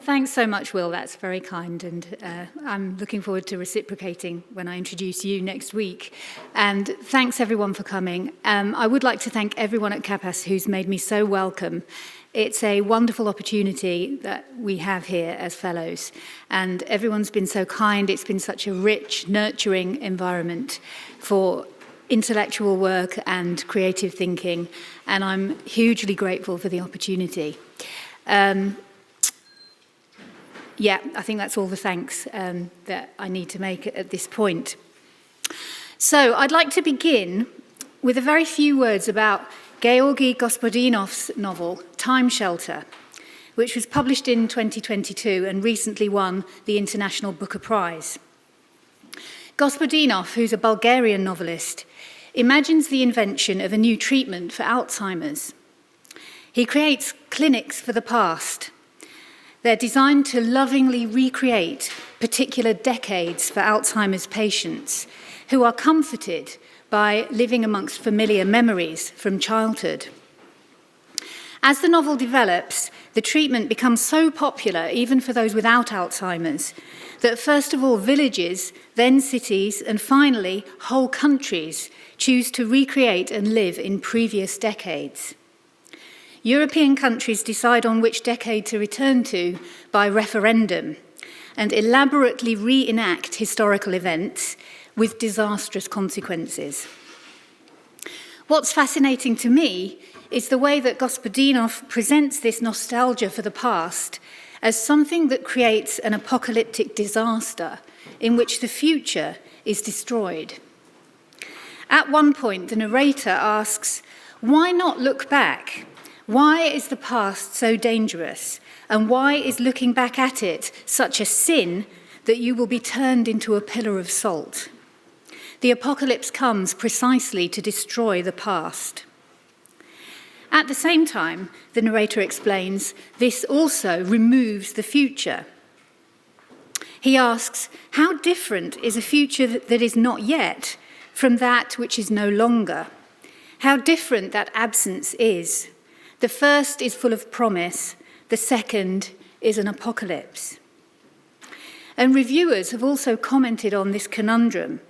Thanks so much, Will. That's very kind, and I'm looking forward to reciprocating when I introduce you next week. And thanks, everyone, for coming. I would like to thank everyone at CAPAS who's made me so welcome. It's a wonderful opportunity that we have here as fellows, and everyone's been so kind. It's been such a rich, nurturing environment for intellectual work and creative thinking, and I'm hugely grateful for the opportunity. Yeah, I think that's all the thanks that I need to make at this point. So I'd like to begin with a very few words about Georgy Gospodinov's novel, Time Shelter, which was published in 2022 and recently won the International Booker Prize. Gospodinov, who's a Bulgarian novelist, imagines the invention of a new treatment for Alzheimer's. He creates clinics for the past. They're designed to lovingly recreate particular decades for Alzheimer's patients who are comforted by living amongst familiar memories from childhood. As the novel develops, the treatment becomes so popular, even for those without Alzheimer's, that first of all villages, then cities, and finally whole countries choose to recreate and live in previous decades. European countries decide on which decade to return to by referendum and elaborately reenact historical events with disastrous consequences. What's fascinating to me is the way that Gospodinov presents this nostalgia for the past as something that creates an apocalyptic disaster in which the future is destroyed. At one point, the narrator asks, "Why not look back? Why is the past so dangerous? And why is looking back at it such a sin that you will be turned into a pillar of salt?" The apocalypse comes precisely to destroy the past. At the same time, the narrator explains, this also removes the future. He asks, how different is a future that is not yet from that which is no longer? How different that absence is. The first is full of promise, the second is an apocalypse. And reviewers have also commented on this conundrum.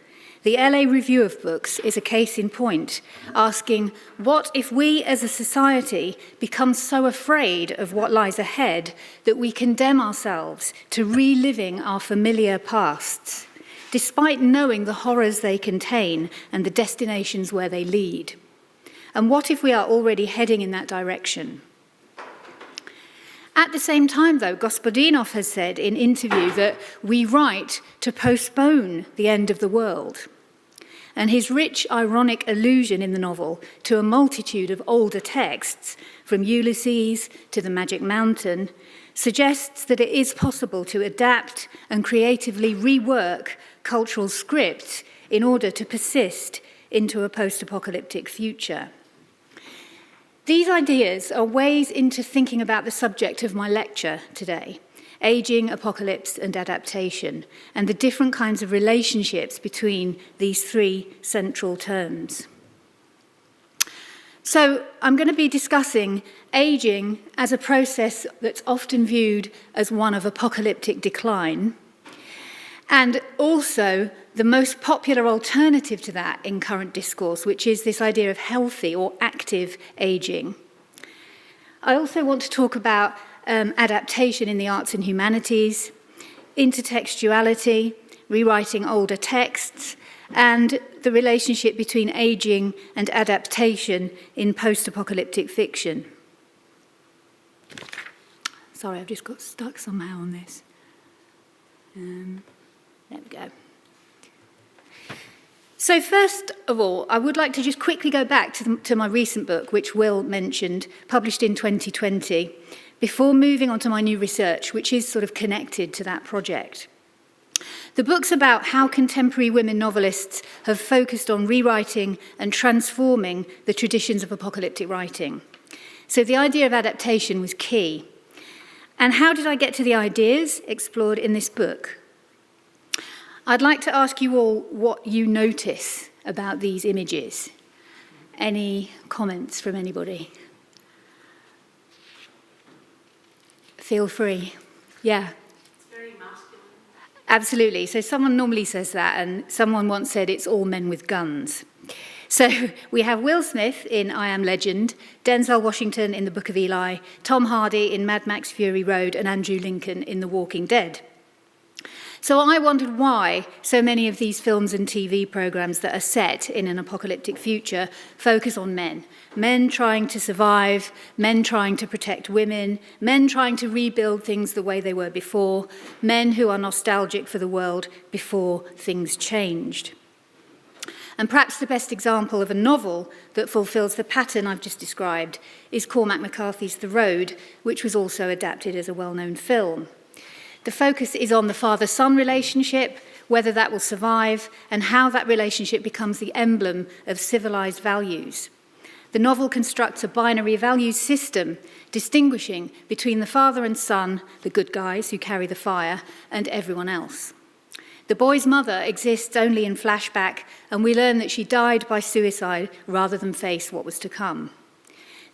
The LA Review of Books is a case in point, asking, what if we as a society become so afraid of what lies ahead that we condemn ourselves to reliving our familiar pasts, despite knowing the horrors they contain and the destinations where they lead? And what if we are already heading in that direction? At the same time, though, Gospodinov has said in interview that we write to postpone the end of the world. And his rich, ironic allusion in the novel to a multitude of older texts, from Ulysses to the Magic Mountain, suggests that it is possible to adapt and creatively rework cultural scripts in order to persist into a post-apocalyptic future. These ideas are ways into thinking about the subject of my lecture today, aging, apocalypse, and adaptation, and the different kinds of relationships between these three central terms. So I'm going to be discussing aging as a process that's often viewed as one of apocalyptic decline, and also the most popular alternative to that in current discourse, which is this idea of healthy or active aging. I also want to talk about adaptation in the arts and humanities, intertextuality, rewriting older texts, and the relationship between aging and adaptation in post-apocalyptic fiction. Sorry, I've just got stuck somehow on this. There we go. So first of all, I would like to just quickly go back to my recent book, which Will mentioned, published in 2020, before moving on to my new research, which is sort of connected to that project. The book's about how contemporary women novelists have focused on rewriting and transforming the traditions of apocalyptic writing. So the idea of adaptation was key. And how did I get to the ideas explored in this book? I'd like to ask you all what you notice about these images. Any comments from anybody? Feel free. Yeah. It's very masculine. Absolutely. So someone normally says that, and someone once said it's all men with guns. So we have Will Smith in I Am Legend, Denzel Washington in The Book of Eli, Tom Hardy in Mad Max Fury Road, and Andrew Lincoln in The Walking Dead. So I wondered why so many of these films and TV programs that are set in an apocalyptic future focus on men. Men trying to survive, men trying to protect women, men trying to rebuild things the way they were before, men who are nostalgic for the world before things changed. And perhaps the best example of a novel that fulfills the pattern I've just described is Cormac McCarthy's The Road, which was also adapted as a well-known film. The focus is on the father-son relationship, whether that will survive, and how that relationship becomes the emblem of civilized values. The novel constructs a binary values system, distinguishing between the father and son, the good guys who carry the fire, and everyone else. The boy's mother exists only in flashback, and we learn that she died by suicide rather than face what was to come.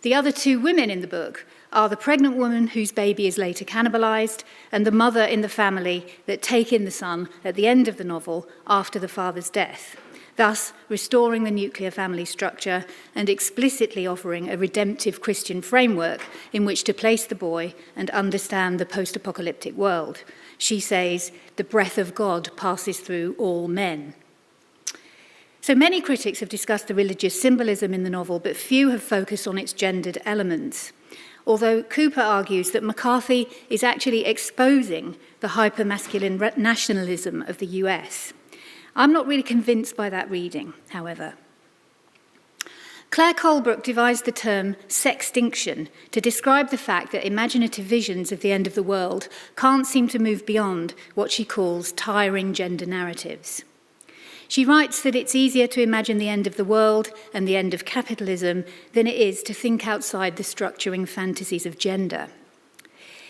The other two women in the book are the pregnant woman whose baby is later cannibalized, and the mother in the family that take in the son at the end of the novel after the father's death, thus restoring the nuclear family structure and explicitly offering a redemptive Christian framework in which to place the boy and understand the post-apocalyptic world. She says, the breath of God passes through all men. So many critics have discussed the religious symbolism in the novel, but few have focused on its gendered elements. Although Cooper argues that McCarthy is actually exposing the hyper-masculine nationalism of the US. I'm not really convinced by that reading, however. Claire Colebrook devised the term sextinction to describe the fact that imaginative visions of the end of the world can't seem to move beyond what she calls tiring gender narratives. She writes that it's easier to imagine the end of the world and the end of capitalism than it is to think outside the structuring fantasies of gender.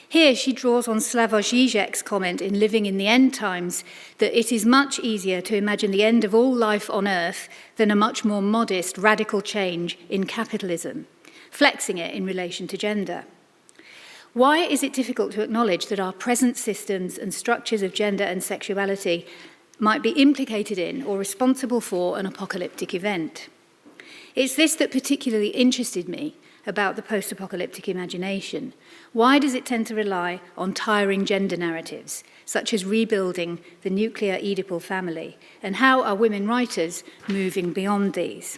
Here she draws on Slavoj Žižek's comment in Living in the End Times that it is much easier to imagine the end of all life on Earth than a much more modest, radical change in capitalism, flexing it in relation to gender. Why is it difficult to acknowledge that our present systems and structures of gender and sexuality might be implicated in or responsible for an apocalyptic event? It's this that particularly interested me about the post-apocalyptic imagination. Why does it tend to rely on tiring gender narratives, such as rebuilding the nuclear Oedipal family, and how are women writers moving beyond these?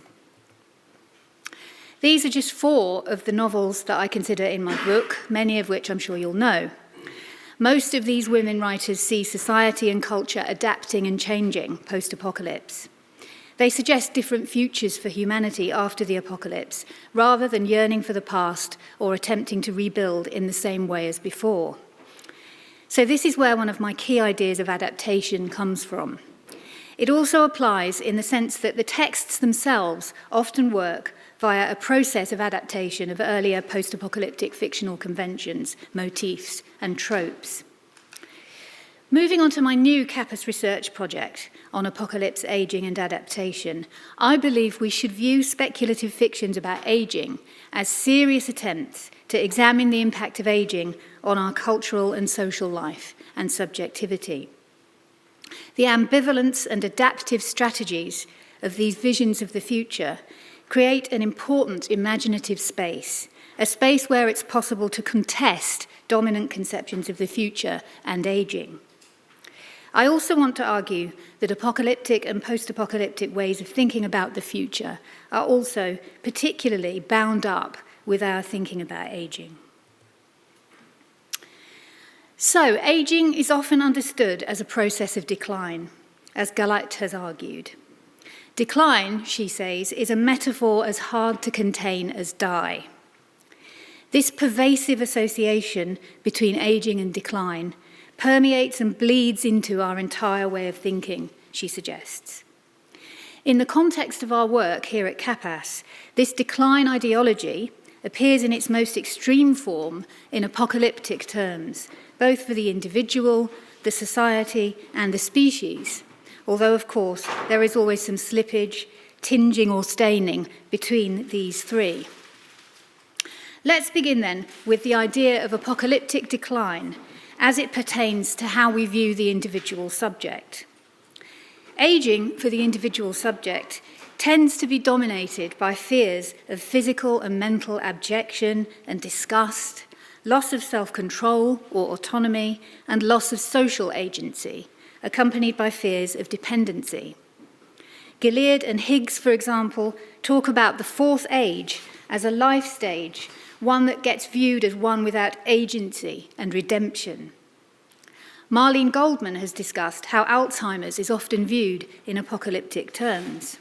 These are just 4 of the novels that I consider in my book, many of which I'm sure you'll know. Most of these women writers see society and culture adapting and changing post-apocalypse. They suggest different futures for humanity after the apocalypse, rather than yearning for the past or attempting to rebuild in the same way as before. So this is where one of my key ideas of adaptation comes from. It also applies in the sense that the texts themselves often work via a process of adaptation of earlier post-apocalyptic fictional conventions, motifs, and tropes. Moving on to my new CAPAS research project on apocalypse, ageing and adaptation, I believe we should view speculative fictions about ageing as serious attempts to examine the impact of ageing on our cultural and social life and subjectivity. The ambivalence and adaptive strategies of these visions of the future create an important imaginative space, a space where it's possible to contest dominant conceptions of the future and ageing. I also want to argue that apocalyptic and post-apocalyptic ways of thinking about the future are also particularly bound up with our thinking about ageing. So, ageing is often understood as a process of decline, as Galat has argued. Decline, she says, is a metaphor as hard to contain as die. This pervasive association between ageing and decline permeates and bleeds into our entire way of thinking, she suggests. In the context of our work here at CAPAS, this decline ideology appears in its most extreme form in apocalyptic terms, both for the individual, the society, and the species, although, of course, there is always some slippage, tinging or staining between these 3. Let's begin then with the idea of apocalyptic decline as it pertains to how we view the individual subject. Ageing for the individual subject tends to be dominated by fears of physical and mental abjection and disgust, loss of self-control or autonomy, and loss of social agency, accompanied by fears of dependency. Gilead and Higgs, for example, talk about the fourth age as a life stage, one that gets viewed as one without agency and redemption. Marlene Goldman has discussed how Alzheimer's is often viewed in apocalyptic terms.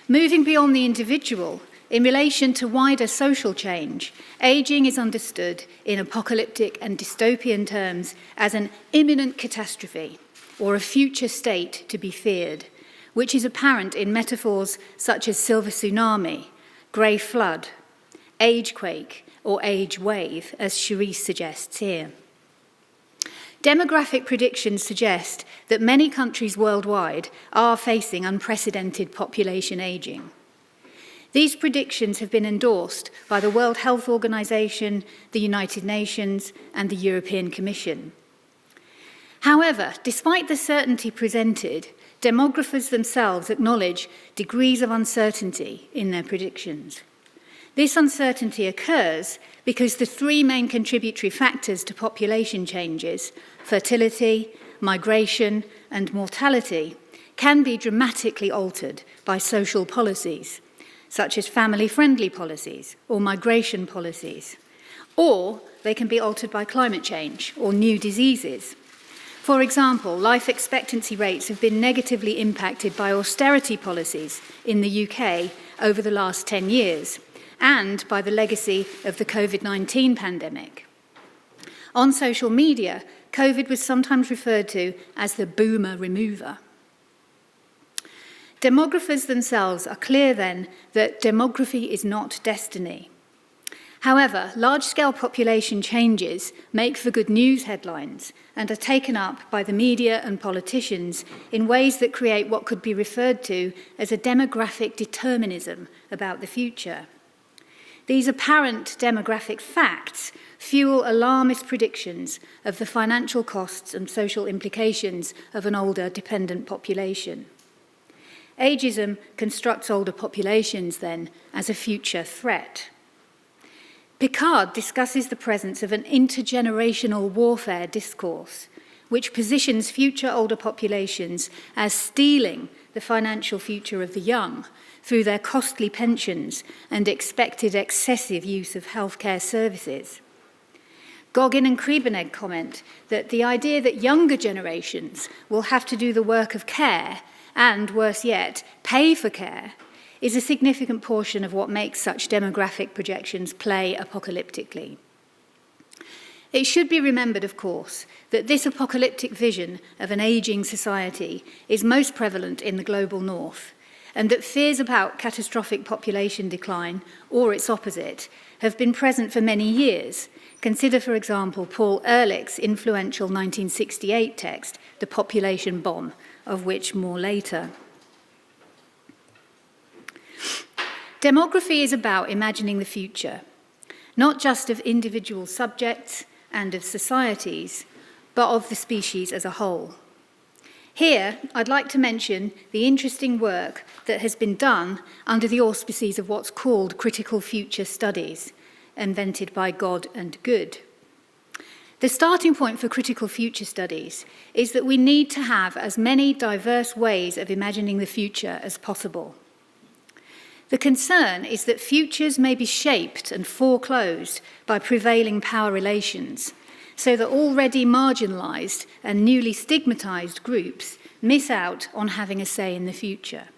Moving beyond the individual, in relation to wider social change, ageing is understood in apocalyptic and dystopian terms as an imminent catastrophe or a future state to be feared, which is apparent in metaphors such as silver tsunami, grey flood, age-quake, or age wave, as Charisse suggests here. Demographic predictions suggest that many countries worldwide are facing unprecedented population ageing. These predictions have been endorsed by the World Health Organization, the United Nations, and the European Commission. However, despite the certainty presented, demographers themselves acknowledge degrees of uncertainty in their predictions. This uncertainty occurs because the three main contributory factors to population changes, fertility, migration, and mortality, can be dramatically altered by social policies, such as family-friendly policies or migration policies, or they can be altered by climate change or new diseases. For example, life expectancy rates have been negatively impacted by austerity policies in the UK over the last 10 years, and by the legacy of the COVID-19 pandemic. On social media, COVID was sometimes referred to as the boomer remover. Demographers themselves are clear then that demography is not destiny. However, large-scale population changes make for good news headlines and are taken up by the media and politicians in ways that create what could be referred to as a demographic determinism about the future. These apparent demographic facts fuel alarmist predictions of the financial costs and social implications of an older dependent population. Ageism constructs older populations, then, as a future threat. Picard discusses the presence of an intergenerational warfare discourse, which positions future older populations as stealing the financial future of the young through their costly pensions and expected excessive use of healthcare services. Goggin and Kribeneg comment that the idea that younger generations will have to do the work of care and, worse yet, pay for care is a significant portion of what makes such demographic projections play apocalyptically. It should be remembered, of course, that this apocalyptic vision of an ageing society is most prevalent in the global north, and that fears about catastrophic population decline, or its opposite, have been present for many years. Consider, for example, Paul Ehrlich's influential 1968 text, The Population Bomb, of which more later. Demography is about imagining the future, not just of individual subjects and of societies, but of the species as a whole. Here, I'd like to mention the interesting work that has been done under the auspices of what's called critical future studies, invented by God and Good. The starting point for critical future studies is that we need to have as many diverse ways of imagining the future as possible. The concern is that futures may be shaped and foreclosed by prevailing power relations, so that already marginalised and newly stigmatised groups miss out on having a say in the future.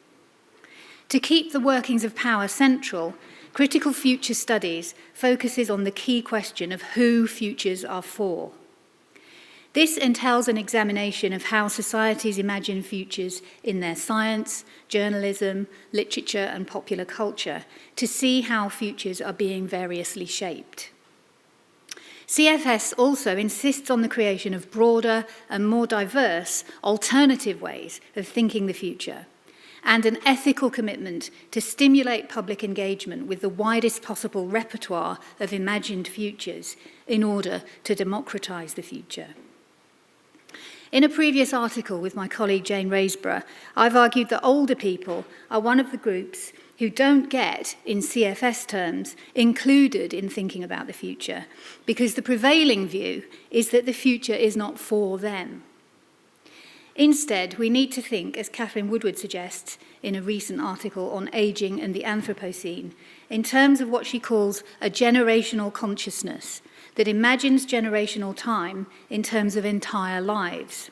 To keep the workings of power central, critical future studies focuses on the key question of who futures are for. This entails an examination of how societies imagine futures in their science, journalism, literature, and popular culture to see how futures are being variously shaped. CFS also insists on the creation of broader and more diverse alternative ways of thinking the future, and an ethical commitment to stimulate public engagement with the widest possible repertoire of imagined futures in order to democratise the future. In a previous article with my colleague Jane Raisborough, I've argued that older people are one of the groups who don't get, in CFS terms, included in thinking about the future, because the prevailing view is that the future is not for them. Instead, we need to think, as Catherine Woodward suggests in a recent article on ageing and the Anthropocene, in terms of what she calls a generational consciousness that imagines generational time in terms of entire lives.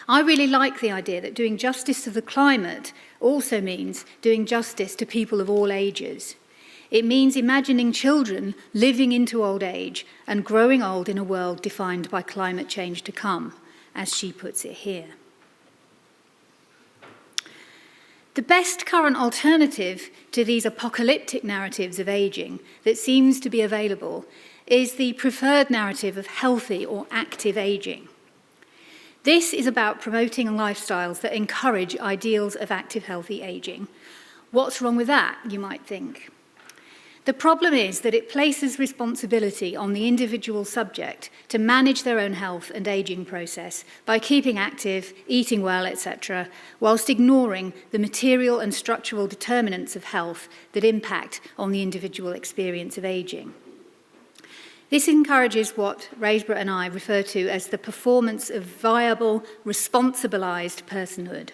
I really like the idea that doing justice to the climate also means doing justice to people of all ages. It means imagining children living into old age and growing old in a world defined by climate change to come, as she puts it here. The best current alternative to these apocalyptic narratives of ageing that seems to be available is the preferred narrative of healthy or active ageing. This is about promoting lifestyles that encourage ideals of active, healthy ageing. What's wrong with that, you might think? The problem is that it places responsibility on the individual subject to manage their own health and ageing process by keeping active, eating well, etc., whilst ignoring the material and structural determinants of health that impact on the individual experience of ageing. This encourages what Raisborough and I refer to as the performance of viable, responsibilised personhood.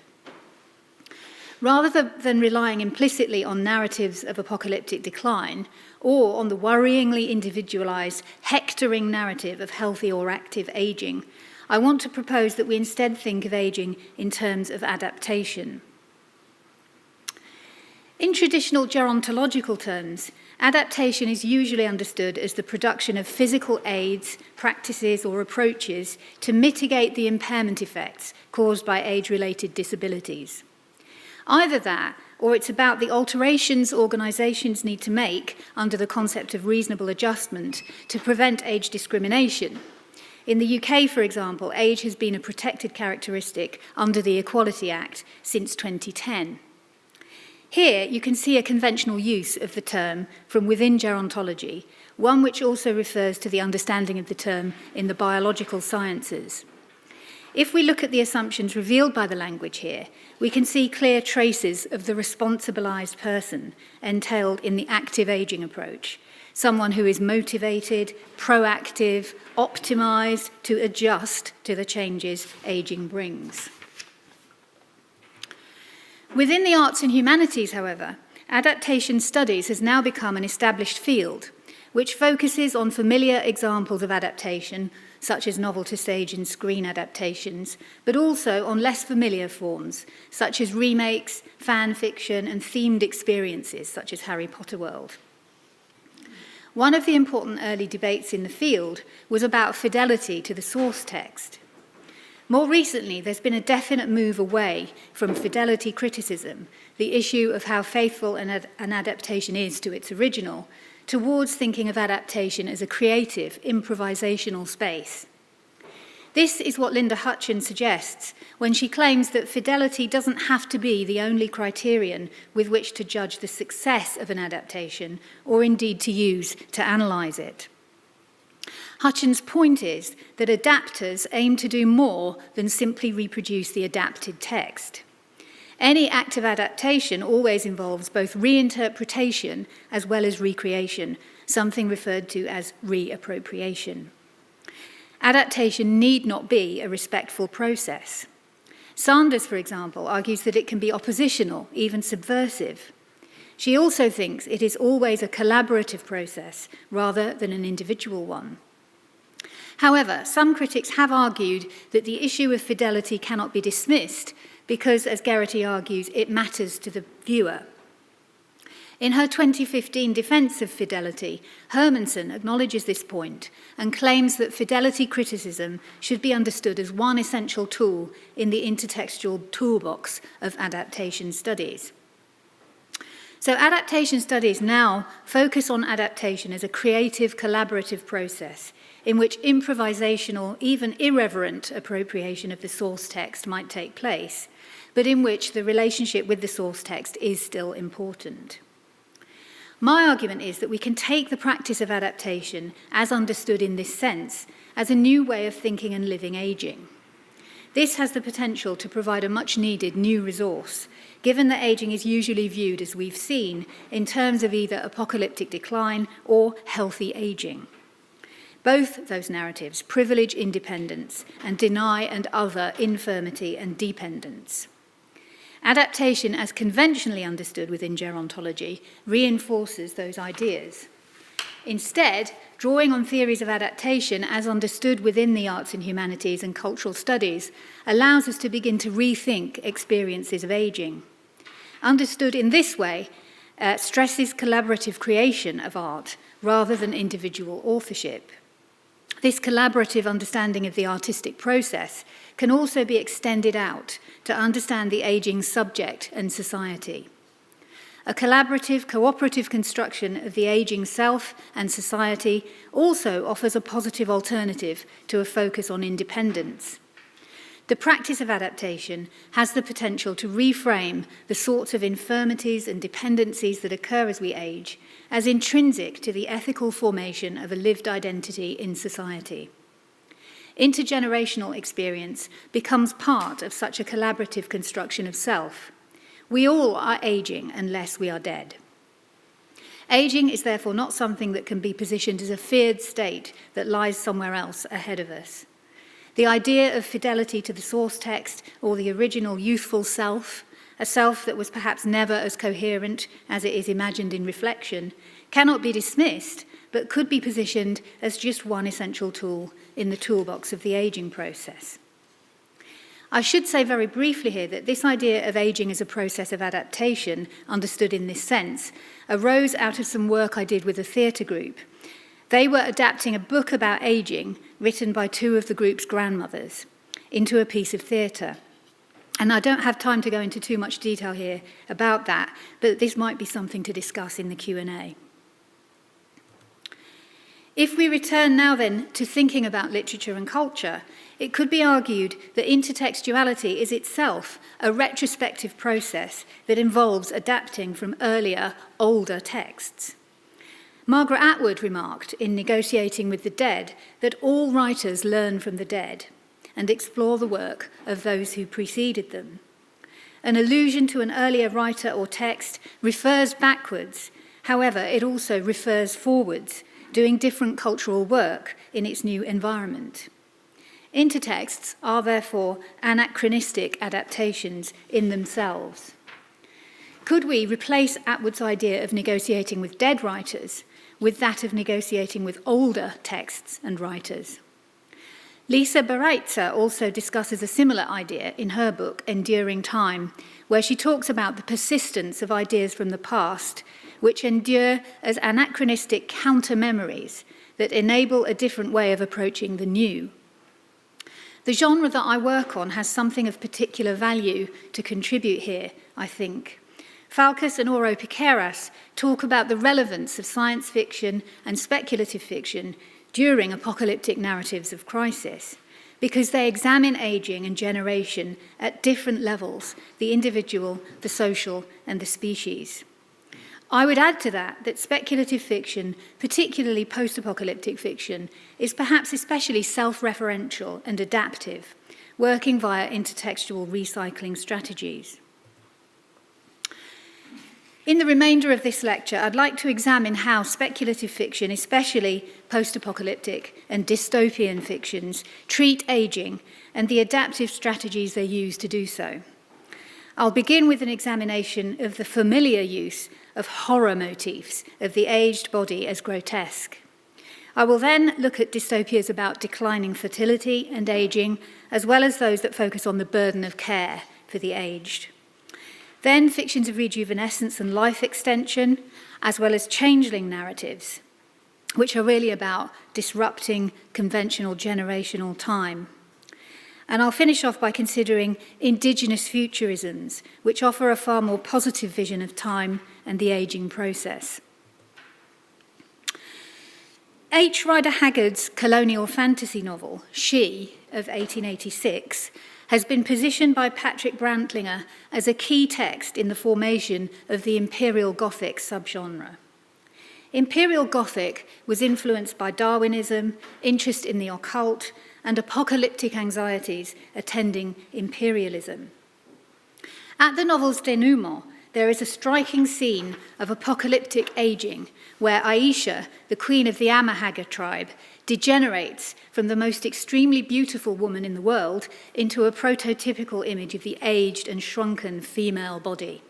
Rather than relying implicitly on narratives of apocalyptic decline or on the worryingly individualised, hectoring narrative of healthy or active ageing, I want to propose that we instead think of ageing in terms of adaptation. In traditional gerontological terms, adaptation is usually understood as the production of physical aids, practices, or approaches to mitigate the impairment effects caused by age-related disabilities. Either that, or it's about the alterations organisations need to make under the concept of reasonable adjustment to prevent age discrimination. In the UK, for example, age has been a protected characteristic under the Equality Act since 2010. Here, you can see a conventional use of the term from within gerontology, one which also refers to the understanding of the term in the biological sciences. If we look at the assumptions revealed by the language here, we can see clear traces of the responsibilised person entailed in the active ageing approach, someone who is motivated, proactive, optimised to adjust to the changes ageing brings. Within the arts and humanities, however, adaptation studies has now become an established field, which focuses on familiar examples of adaptation, such as novel-to-stage and screen adaptations, but also on less familiar forms, such as remakes, fan fiction, and themed experiences, such as Harry Potter World. One of the important early debates in the field was about fidelity to the source text. More recently, there's been a definite move away from fidelity criticism, the issue of how faithful an adaptation is to its original, towards thinking of adaptation as a creative, improvisational space. This is what Linda Hutchins suggests when she claims that fidelity doesn't have to be the only criterion with which to judge the success of an adaptation, or indeed to use to analyse it. Hutchins' point is that adapters aim to do more than simply reproduce the adapted text. Any active adaptation always involves both reinterpretation as well as recreation, something referred to as reappropriation. Adaptation need not be a respectful process. Sanders, for example, argues that it can be oppositional, even subversive. She also thinks it is always a collaborative process rather than an individual one. However, some critics have argued that the issue of fidelity cannot be dismissed because, as Geraghty argues, it matters to the viewer. In her 2015 defence of fidelity, Hermansen acknowledges this point and claims that fidelity criticism should be understood as one essential tool in the intertextual toolbox of adaptation studies. So adaptation studies now focus on adaptation as a creative, collaborative process in which improvisational, even irreverent appropriation of the source text might take place, but in which the relationship with the source text is still important. My argument is that we can take the practice of adaptation, as understood in this sense, as a new way of thinking and living ageing. This has the potential to provide a much-needed new resource, given that ageing is usually viewed, as we've seen, in terms of either apocalyptic decline or healthy ageing. Both those narratives privilege independence and deny and other infirmity and dependence. Adaptation, as conventionally understood within gerontology, reinforces those ideas. Instead, drawing on theories of adaptation as understood within the arts and humanities and cultural studies allows us to begin to rethink experiences of ageing. Understood in this way, stresses collaborative creation of art rather than individual authorship. This collaborative understanding of the artistic process can also be extended out to understand the ageing subject and society. A collaborative, cooperative construction of the ageing self and society also offers a positive alternative to a focus on independence. The practice of adaptation has the potential to reframe the sorts of infirmities and dependencies that occur as we age as intrinsic to the ethical formation of a lived identity in society. Intergenerational experience becomes part of such a collaborative construction of self. We all are aging unless we are dead. Aging is therefore not something that can be positioned as a feared state that lies somewhere else ahead of us. The idea of fidelity to the source text or the original youthful self, a self that was perhaps never as coherent as it is imagined in reflection, cannot be dismissed, but could be positioned as just one essential tool in the toolbox of the ageing process. I should say very briefly here that this idea of ageing as a process of adaptation, understood in this sense, arose out of some work I did with a theatre group. They were adapting a book about ageing written by two of the group's grandmothers into a piece of theatre. And I don't have time to go into too much detail here about that, but this might be something to discuss in the Q&A. If we return now then to thinking about literature and culture, it could be argued that intertextuality is itself a retrospective process that involves adapting from earlier, older texts. Margaret Atwood remarked in Negotiating with the Dead that all writers learn from the dead and explore the work of those who preceded them. An allusion to an earlier writer or text refers backwards, however, it also refers forwards, doing different cultural work in its new environment. Intertexts are therefore anachronistic adaptations in themselves. Could we replace Atwood's idea of negotiating with dead writers with that of negotiating with older texts and writers? Lisa Baraitser also discusses a similar idea in her book, Enduring Time, where she talks about the persistence of ideas from the past which endure as anachronistic counter-memories that enable a different way of approaching the new. The genre that I work on has something of particular value to contribute here, I think. Falcus and Oro Piqueras talk about the relevance of science fiction and speculative fiction during apocalyptic narratives of crisis, because they examine ageing and generation at different levels, the individual, the social, and the species. I would add to that speculative fiction, particularly post-apocalyptic fiction, is perhaps especially self-referential and adaptive, working via intertextual recycling strategies. In the remainder of this lecture, I'd like to examine how speculative fiction, especially post-apocalyptic and dystopian fictions, treat ageing and the adaptive strategies they use to do so. I'll begin with an examination of the familiar use of horror motifs of the aged body as grotesque. I will then look at dystopias about declining fertility and ageing, as well as those that focus on the burden of care for the aged. Then fictions of rejuvenescence and life extension, as well as changeling narratives, which are really about disrupting conventional generational time. And I'll finish off by considering indigenous futurisms, which offer a far more positive vision of time and the ageing process. H. Rider Haggard's colonial fantasy novel, She, of 1886, has been positioned by Patrick Brantlinger as a key text in the formation of the Imperial Gothic subgenre. Imperial Gothic was influenced by Darwinism, interest in the occult, and apocalyptic anxieties attending imperialism. At the novel's denouement, there is a striking scene of apocalyptic aging where Aisha, the queen of the Amahagga tribe, degenerates from the most extremely beautiful woman in the world into a prototypical image of the aged and shrunken female body.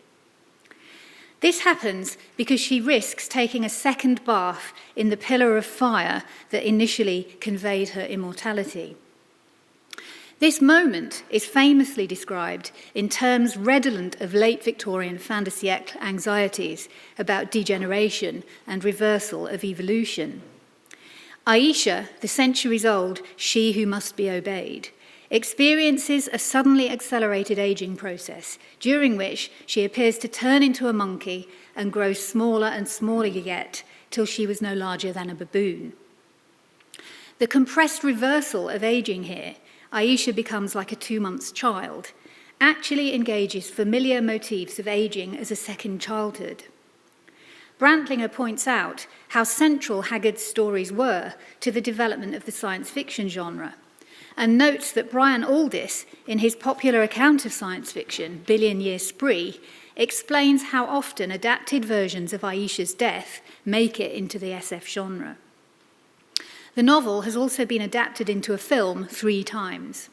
This happens because she risks taking a second bath in the pillar of fire that initially conveyed her immortality. This moment is famously described in terms redolent of late Victorian fin de siècle anxieties about degeneration and reversal of evolution. Aisha, the centuries-old she who must be obeyed, experiences a suddenly accelerated aging process, during which she appears to turn into a monkey and grow smaller and smaller yet, till she was no larger than a baboon. The compressed reversal of aging here, Aisha becomes like a 2-month child, actually engages familiar motifs of aging as a second childhood. Brantlinger points out how central Haggard's stories were to the development of the science fiction genre, and notes that Brian Aldiss, in his popular account of science fiction, Billion Year Spree, explains how often adapted versions of Aisha's death make it into the SF genre. The novel has also been adapted into a film 3 times.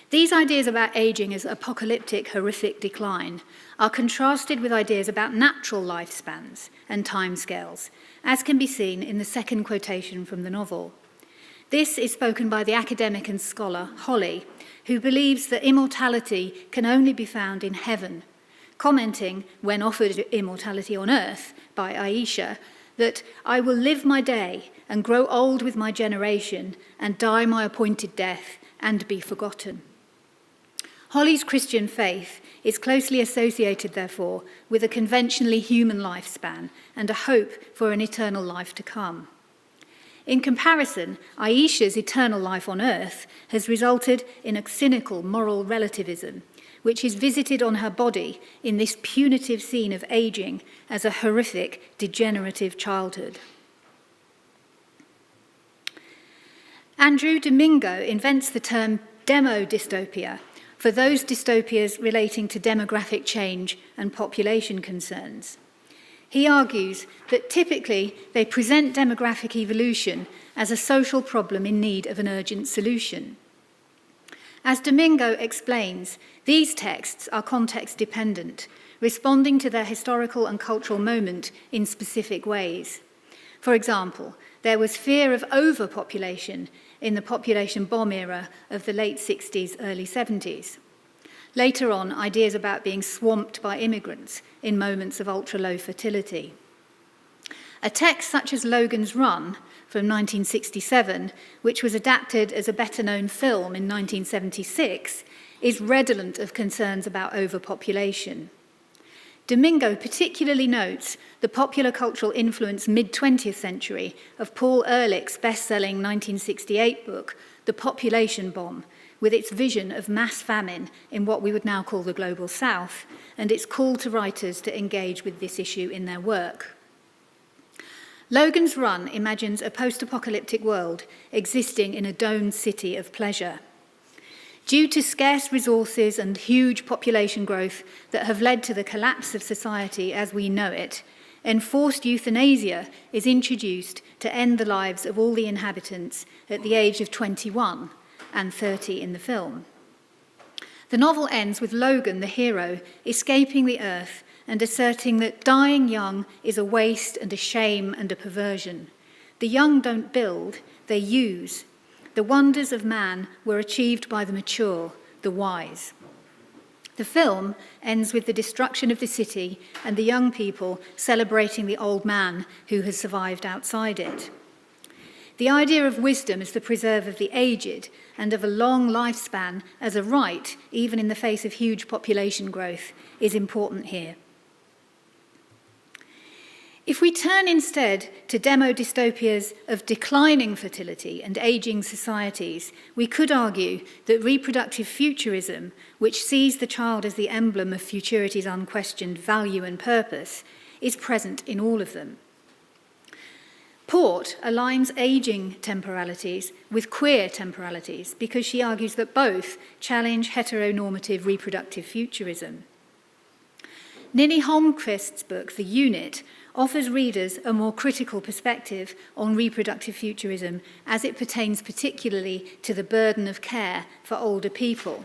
These ideas about aging as apocalyptic, horrific decline are contrasted with ideas about natural lifespans and timescales, as can be seen in the second quotation from the novel. This is spoken by the academic and scholar Holly, who believes that immortality can only be found in heaven, commenting, when offered immortality on earth by Aisha, that I will live my day and grow old with my generation and die my appointed death and be forgotten. Holly's Christian faith is closely associated, therefore, with a conventionally human lifespan and a hope for an eternal life to come. In comparison, Aisha's eternal life on earth has resulted in a cynical moral relativism, which is visited on her body in this punitive scene of aging as a horrific, degenerative childhood. Andrew Domingo invents the term demo-dystopia for those dystopias relating to demographic change and population concerns. He argues that typically they present demographic evolution as a social problem in need of an urgent solution. As Domingo explains, these texts are context-dependent, responding to their historical and cultural moment in specific ways. For example, there was fear of overpopulation in the population bomb era of the late 60s, early 70s. Later on, ideas about being swamped by immigrants in moments of ultra-low fertility. A text such as Logan's Run from 1967, which was adapted as a better-known film in 1976, is redolent of concerns about overpopulation. Domingo particularly notes the popular cultural influence mid-20th century of Paul Ehrlich's best-selling 1968 book, The Population Bomb, with its vision of mass famine in what we would now call the Global South, and its call to writers to engage with this issue in their work. Logan's Run imagines a post-apocalyptic world existing in a domed city of pleasure. Due to scarce resources and huge population growth that have led to the collapse of society as we know it, enforced euthanasia is introduced to end the lives of all the inhabitants at the age of 21 and 30 in the film. The novel ends with Logan, the hero, escaping the earth and asserting that dying young is a waste and a shame and a perversion. The young don't build, they use. The wonders of man were achieved by the mature, the wise. The film ends with the destruction of the city and the young people celebrating the old man who has survived outside it. The idea of wisdom as the preserve of the aged and of a long lifespan as a right, even in the face of huge population growth, is important here. If we turn instead to demo dystopias of declining fertility and ageing societies, we could argue that reproductive futurism, which sees the child as the emblem of futurity's unquestioned value and purpose, is present in all of them. Port aligns ageing temporalities with queer temporalities because she argues that both challenge heteronormative reproductive futurism. Ninnie Holmquist's book, The Unit, offers readers a more critical perspective on reproductive futurism as it pertains particularly to the burden of care for older people.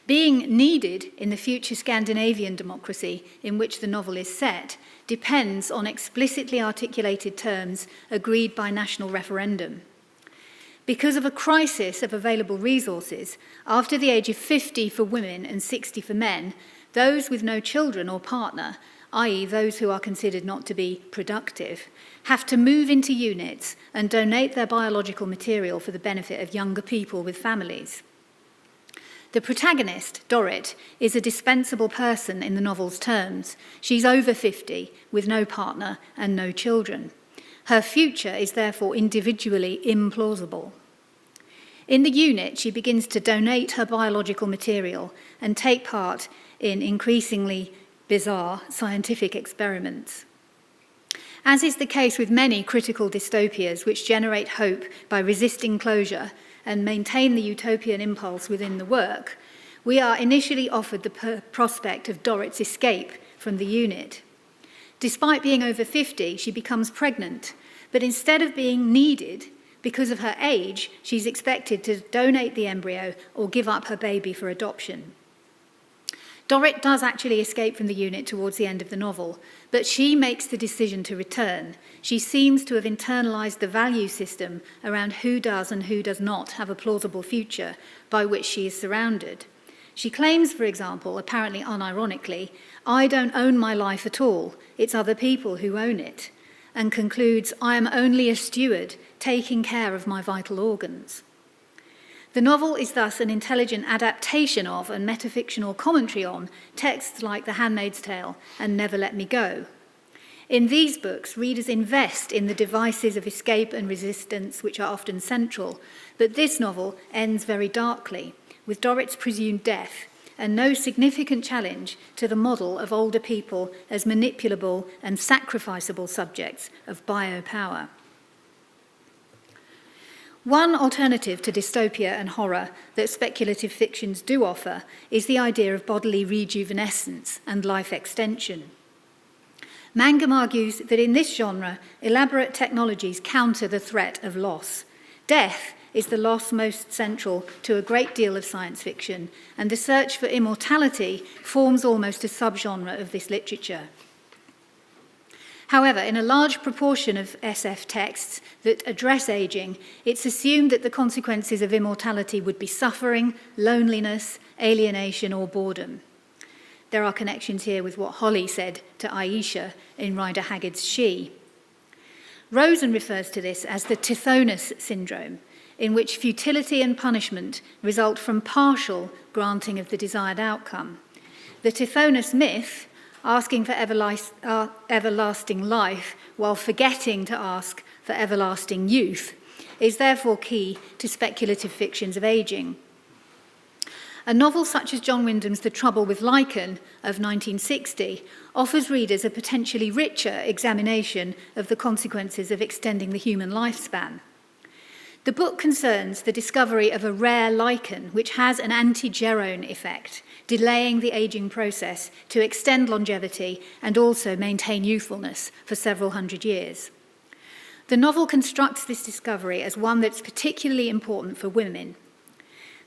Being needed in the future Scandinavian democracy in which the novel is set depends on explicitly articulated terms agreed by national referendum. Because of a crisis of available resources, after the age of 50 for women and 60 for men, those with no children or partner, i.e. those who are considered not to be productive, have to move into units and donate their biological material for the benefit of younger people with families. The protagonist, Dorrit, is a dispensable person in the novel's terms. She's over 50, with no partner and no children. Her future is therefore individually implausible. In the unit, she begins to donate her biological material and take part in increasingly bizarre scientific experiments. As is the case with many critical dystopias which generate hope by resisting closure and maintain the utopian impulse within the work, we are initially offered the prospect of Dorrit's escape from the unit. Despite being over 50, she becomes pregnant, but instead of being needed, because of her age, she's expected to donate the embryo or give up her baby for adoption. Dorrit does actually escape from the unit towards the end of the novel, but she makes the decision to return. She seems to have internalized the value system around who does and who does not have a plausible future by which she is surrounded. She claims, for example, apparently unironically, "I don't own my life at all, it's other people who own it," and concludes, "I am only a steward, taking care of my vital organs." The novel is thus an intelligent adaptation of and metafictional commentary on texts like The Handmaid's Tale and Never Let Me Go. In these books, readers invest in the devices of escape and resistance which are often central, but this novel ends very darkly, with Dorrit's presumed death and no significant challenge to the model of older people as manipulable and sacrificable subjects of biopower. One alternative to dystopia and horror that speculative fictions do offer is the idea of bodily rejuvenescence and life extension. Mangum argues that in this genre, elaborate technologies counter the threat of loss. Death is the loss most central to a great deal of science fiction, and the search for immortality forms almost a subgenre of this literature. However, in a large proportion of SF texts that address aging, it's assumed that the consequences of immortality would be suffering, loneliness, alienation, or boredom. There are connections here with what Holly said to Aisha in Rider Haggard's She. Rosen refers to this as the Tithonus syndrome, in which futility and punishment result from partial granting of the desired outcome. The Tithonus myth, asking for everlasting life while forgetting to ask for everlasting youth, is therefore key to speculative fictions of aging. A novel such as John Wyndham's The Trouble with Lichen of 1960 offers readers a potentially richer examination of the consequences of extending the human lifespan. The book concerns the discovery of a rare lichen which has an anti-gerone effect, delaying the aging process to extend longevity and also maintain youthfulness for several hundred years. The novel constructs this discovery as one that's particularly important for women.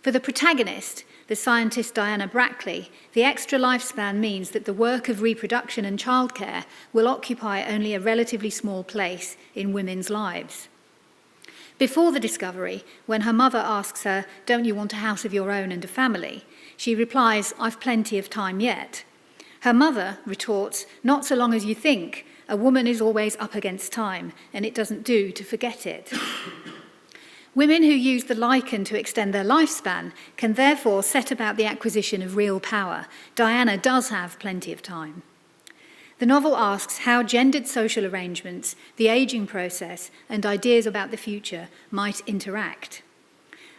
For the protagonist, the scientist Diana Brackley, the extra lifespan means that the work of reproduction and childcare will occupy only a relatively small place in women's lives. Before the discovery, when her mother asks her, "Don't you want a house of your own and a family?" she replies, "I've plenty of time yet." Her mother retorts, "Not so long as you think. A woman is always up against time, and it doesn't do to forget it." Women who use the lichen to extend their lifespan can therefore set about the acquisition of real power. Diana does have plenty of time. The novel asks how gendered social arrangements, the ageing process, and ideas about the future might interact.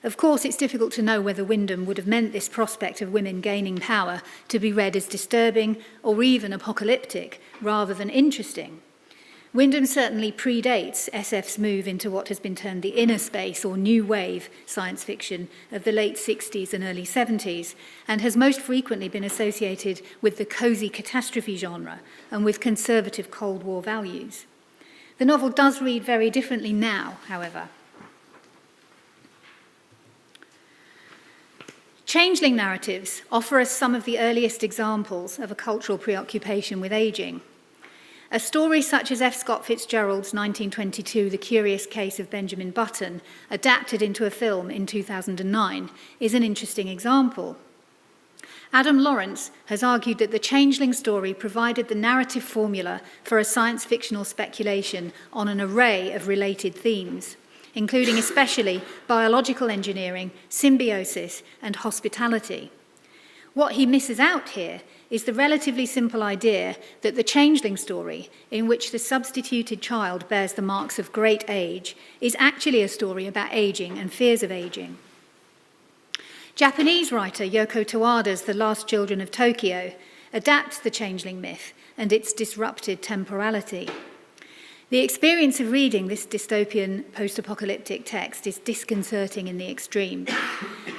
Of course, it's difficult to know whether Wyndham would have meant this prospect of women gaining power to be read as disturbing or even apocalyptic rather than interesting. Wyndham certainly predates SF's move into what has been termed the inner space or new wave science fiction of the late 60s and early 70s, and has most frequently been associated with the cosy catastrophe genre and with conservative Cold War values. The novel does read very differently now, however. Changeling narratives offer us some of the earliest examples of a cultural preoccupation with ageing. A story such as F. Scott Fitzgerald's 1922 The Curious Case of Benjamin Button, adapted into a film in 2009, is an interesting example. Adam Lawrence has argued that the Changeling story provided the narrative formula for a science fictional speculation on an array of related themes, including especially biological engineering, symbiosis, and hospitality. What he misses out here is the relatively simple idea that the Changeling story, in which the substituted child bears the marks of great age, is actually a story about aging and fears of aging. Japanese writer Yoko Tawada's The Last Children of Tokyo adapts the Changeling myth and its disrupted temporality. The experience of reading this dystopian post-apocalyptic text is disconcerting in the extreme.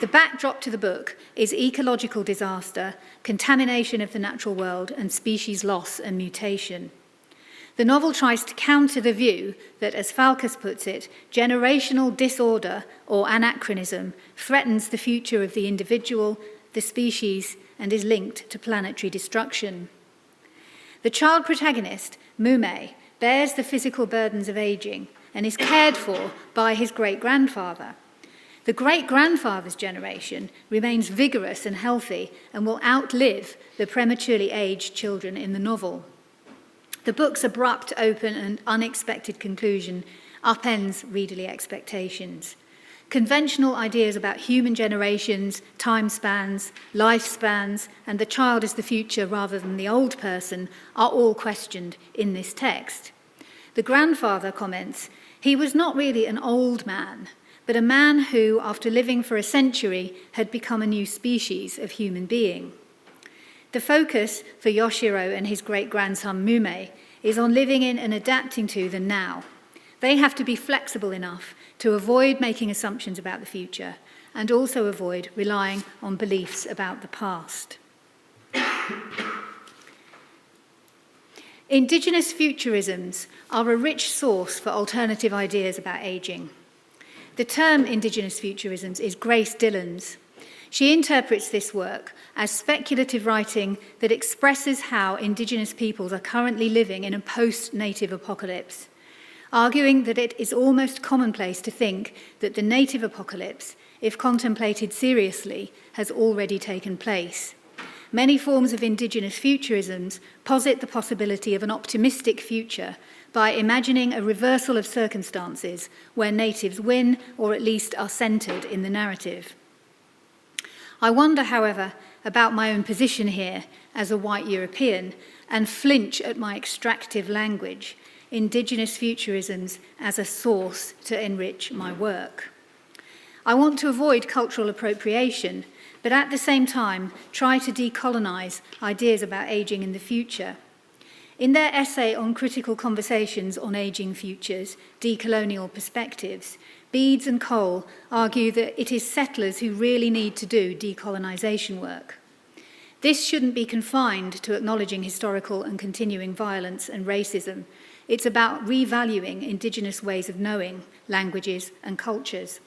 The backdrop to the book is ecological disaster, contamination of the natural world, and species loss and mutation. The novel tries to counter the view that, as Falkus puts it, generational disorder or anachronism threatens the future of the individual, the species, and is linked to planetary destruction. The child protagonist, Mume, bears the physical burdens of aging and is cared for by his great-grandfather. The great-grandfather's generation remains vigorous and healthy and will outlive the prematurely aged children in the novel. The book's abrupt, open, and unexpected conclusion upends readerly expectations. Conventional ideas about human generations, time spans, lifespans, and the child as the future rather than the old person are all questioned in this text. The grandfather comments, "He was not really an old man, but a man who, after living for a century, had become a new species of human being." The focus for Yoshiro and his great-grandson Mume is on living in and adapting to the now. They have to be flexible enough to avoid making assumptions about the future and also avoid relying on beliefs about the past. Indigenous futurisms are a rich source for alternative ideas about ageing. The term Indigenous futurisms is Grace Dillon's. She interprets this work as speculative writing that expresses how Indigenous peoples are currently living in a post-native apocalypse, arguing that it is almost commonplace to think that the native apocalypse, if contemplated seriously, has already taken place. Many forms of Indigenous futurisms posit the possibility of an optimistic future by imagining a reversal of circumstances where natives win or at least are centred in the narrative. I wonder, however, about my own position here as a white European and flinch at my extractive language, Indigenous futurisms as a source to enrich my work. I want to avoid cultural appropriation, but at the same time try to decolonise ideas about ageing in the future. In their essay on Critical Conversations on Ageing Futures, Decolonial Perspectives, Beeds and Cole argue that it is settlers who really need to do decolonisation work. This shouldn't be confined to acknowledging historical and continuing violence and racism. It's about revaluing Indigenous ways of knowing, languages and cultures.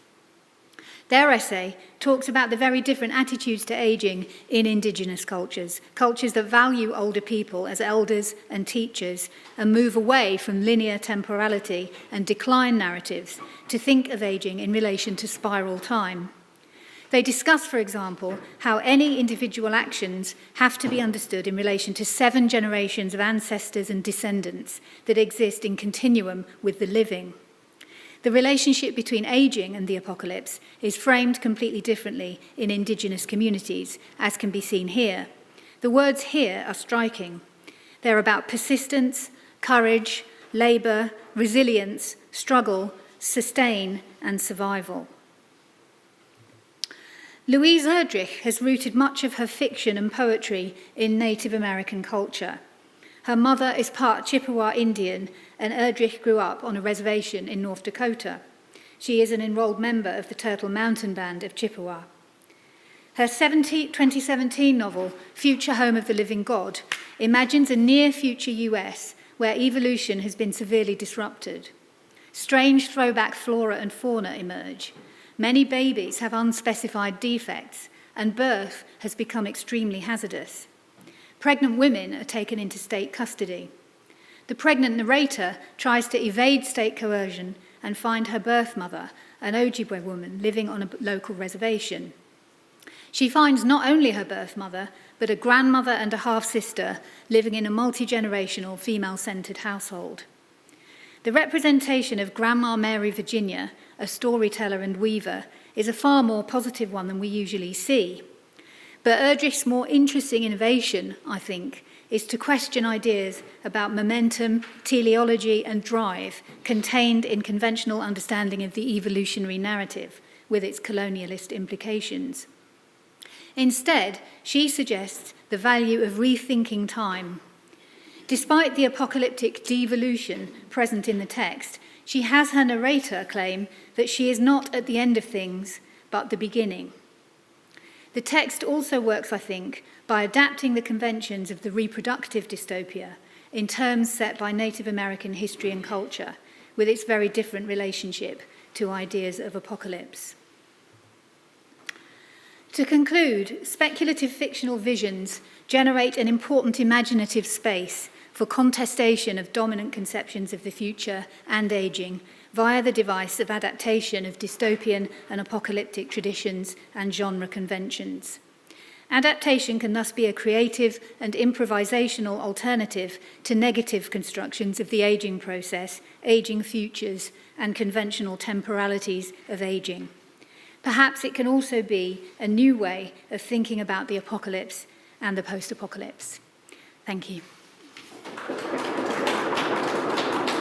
Their essay talks about the very different attitudes to ageing in Indigenous cultures, cultures that value older people as elders and teachers and move away from linear temporality and decline narratives to think of ageing in relation to spiral time. They discuss, for example, how any individual actions have to be understood in relation to 7 generations of ancestors and descendants that exist in continuum with the living. The relationship between ageing and the apocalypse is framed completely differently in Indigenous communities, as can be seen here. The words here are striking. They're about persistence, courage, labour, resilience, struggle, sustain, and survival. Louise Erdrich has rooted much of her fiction and poetry in Native American culture. Her mother is part Chippewa Indian, and Erdrich grew up on a reservation in North Dakota. She is an enrolled member of the Turtle Mountain Band of Chippewa. Her 2017 novel, Future Home of the Living God, imagines a near-future US where evolution has been severely disrupted. Strange throwback flora and fauna emerge. Many babies have unspecified defects, and birth has become extremely hazardous. Pregnant women are taken into state custody. The pregnant narrator tries to evade state coercion and find her birth mother, an Ojibwe woman living on a local reservation. She finds not only her birth mother, but a grandmother and a half-sister living in a multi-generational, female-centered household. The representation of Grandma Mary Virginia, a storyteller and weaver, is a far more positive one than we usually see. But Erdrich's more interesting innovation, I think, is to question ideas about momentum, teleology, and drive contained in conventional understanding of the evolutionary narrative, with its colonialist implications. Instead, she suggests the value of rethinking time. Despite the apocalyptic devolution present in the text, she has her narrator claim that she is not at the end of things, but the beginning. The text also works, I think, by adapting the conventions of the reproductive dystopia in terms set by Native American history and culture, with its very different relationship to ideas of apocalypse. To conclude, speculative fictional visions generate an important imaginative space for contestation of dominant conceptions of the future and aging via the device of adaptation of dystopian and apocalyptic traditions and genre conventions. Adaptation can thus be a creative and improvisational alternative to negative constructions of the aging process, aging futures, and conventional temporalities of aging. Perhaps it can also be a new way of thinking about the apocalypse and the post-apocalypse. Thank you.